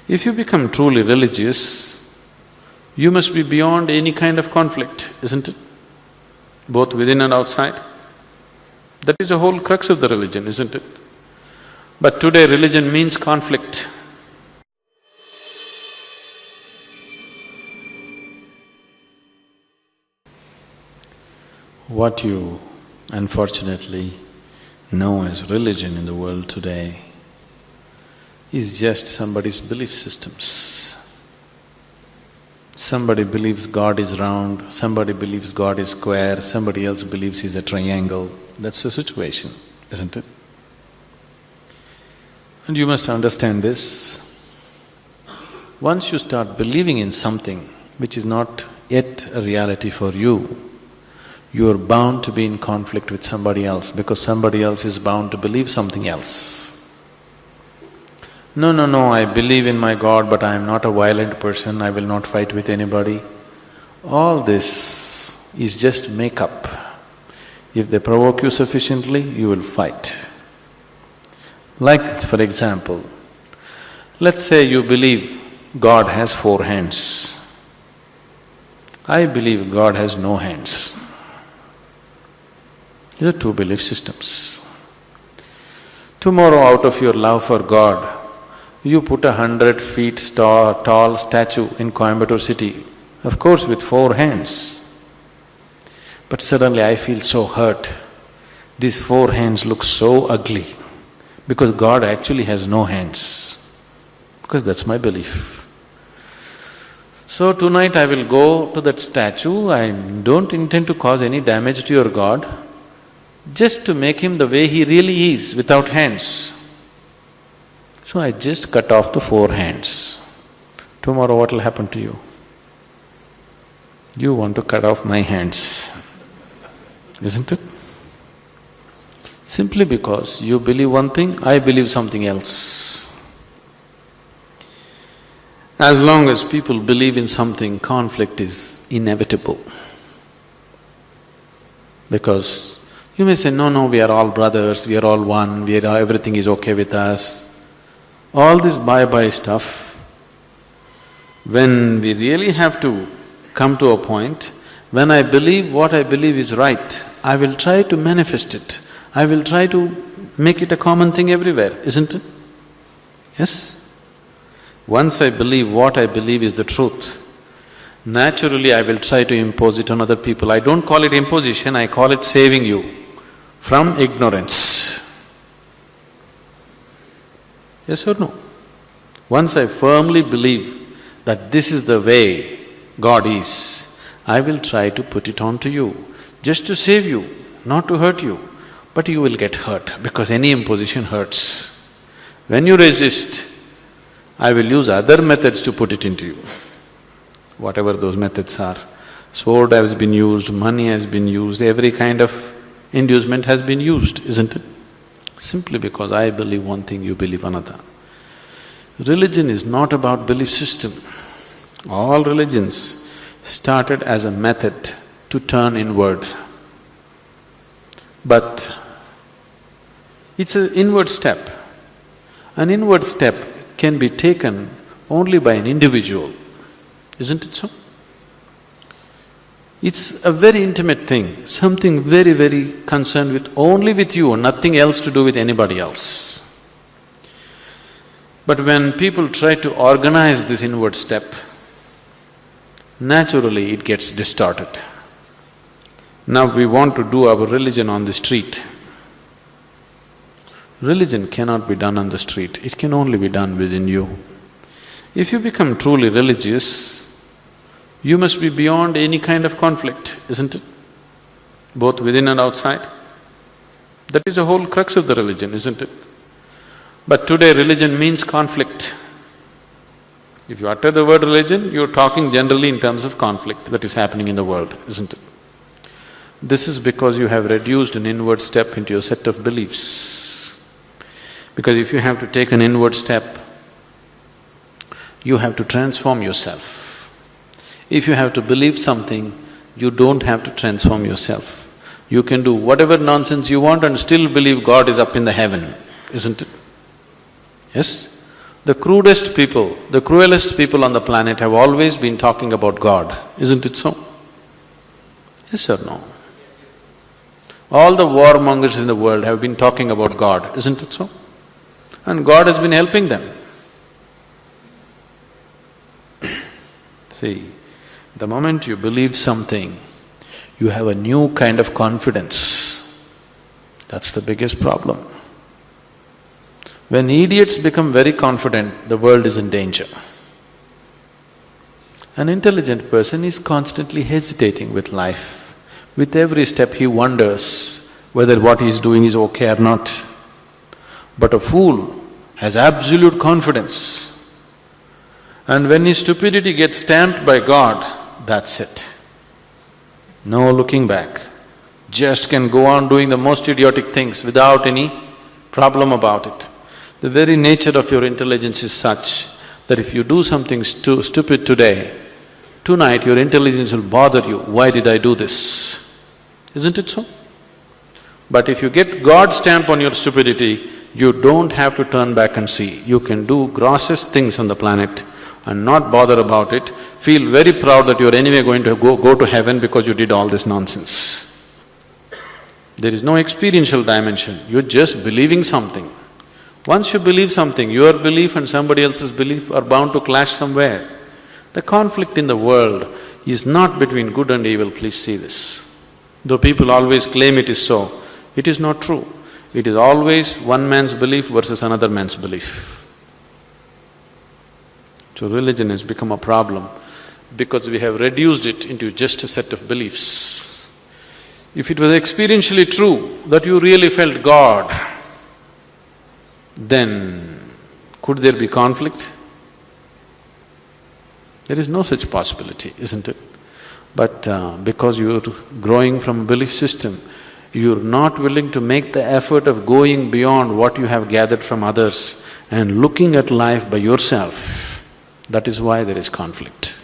If you become truly religious, you must be beyond any kind of conflict, isn't it? Both within and outside. That is the whole crux of the religion, isn't it? But today religion means conflict. What you unfortunately know as religion in the world today is just somebody's belief systems. Somebody believes God is round, somebody believes God is square, somebody else believes he's a triangle. That's the situation, isn't it? And you must understand this. Once you start believing in something which is not yet a reality for you, you are bound to be in conflict with somebody else because somebody else is bound to believe something else. No, I believe in my God, but I am not a violent person, I will not fight with anybody. All this is just make-up. If they provoke you sufficiently, you will fight. Like, for example, let's say you believe God has 4 hands. I believe God has no hands. These are two belief systems. Tomorrow, out of your love for God, you put 100 feet tall statue in Coimbatore city, of course with 4 hands. But suddenly I feel so hurt. These 4 hands look so ugly because God actually has no hands, because that's my belief. So tonight I will go to that statue, I don't intend to cause any damage to your God, just to make him the way he really is, without hands. So I just cut off the 4 hands. Tomorrow what will happen to you? You want to cut off my hands, isn't it? Simply because you believe one thing, I believe something else. As long as people believe in something, conflict is inevitable. Because you may say, no, we are all brothers, we are all one, everything is okay with us. All this bye-bye stuff, when we really have to come to a point, when I believe what I believe is right, I will try to manifest it. I will try to make it a common thing everywhere, isn't it? Yes? Once I believe what I believe is the truth, naturally I will try to impose it on other people. I don't call it imposition, I call it saving you from ignorance. Yes or no? Once I firmly believe that this is the way God is, I will try to put it on to you, just to save you, not to hurt you. But you will get hurt because any imposition hurts. When you resist, I will use other methods to put it into you, whatever those methods are. Sword has been used, money has been used, every kind of inducement has been used, isn't it? Simply because I believe one thing, you believe another. Religion is not about belief system. All religions started as a method to turn inward. But it's an inward step. An inward step can be taken only by an individual, isn't it so? It's a very intimate thing, something very, very concerned with only with you, nothing else to do with anybody else. But when people try to organize this inward step, naturally it gets distorted. Now we want to do our religion on the street. Religion cannot be done on the street, it can only be done within you. If you become truly religious, you must be beyond any kind of conflict, isn't it? Both within and outside. That is the whole crux of the religion, isn't it? But today religion means conflict. If you utter the word religion, you're talking generally in terms of conflict that is happening in the world, isn't it? This is because you have reduced an inward step into your set of beliefs. Because if you have to take an inward step, you have to transform yourself. If you have to believe something, you don't have to transform yourself. You can do whatever nonsense you want and still believe God is up in the heaven, isn't it? Yes? The crudest people, the cruelest people on the planet have always been talking about God, isn't it so? Yes or no? All the warmongers in the world have been talking about God, isn't it so? And God has been helping them. See, the moment you believe something, you have a new kind of confidence. That's the biggest problem. When idiots become very confident, the world is in danger. An intelligent person is constantly hesitating with life. With every step he wonders whether what he is doing is okay or not. But a fool has absolute confidence. And when his stupidity gets stamped by God, that's it. No looking back. Just can go on doing the most idiotic things without any problem about it. The very nature of your intelligence is such that if you do something stupid today, tonight your intelligence will bother you, why did I do this? Isn't it so? But if you get God's stamp on your stupidity, you don't have to turn back and see. You can do grossest things on the planet and not bother about it, feel very proud that you're anyway going to go to heaven because you did all this nonsense. There is no experiential dimension, you're just believing something. Once you believe something, your belief and somebody else's belief are bound to clash somewhere. The conflict in the world is not between good and evil, please see this. Though people always claim it is so, it is not true. It is always one man's belief versus another man's belief. So religion has become a problem because we have reduced it into just a set of beliefs. If it was experientially true that you really felt God, then could there be conflict? There is no such possibility, isn't it? But because you're growing from a belief system, you're not willing to make the effort of going beyond what you have gathered from others and looking at life by yourself. That is why there is conflict.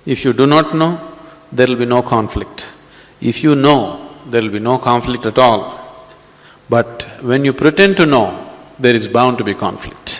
If you do not know, there will be no conflict. If you know, there will be no conflict at all. But when you pretend to know, there is bound to be conflict.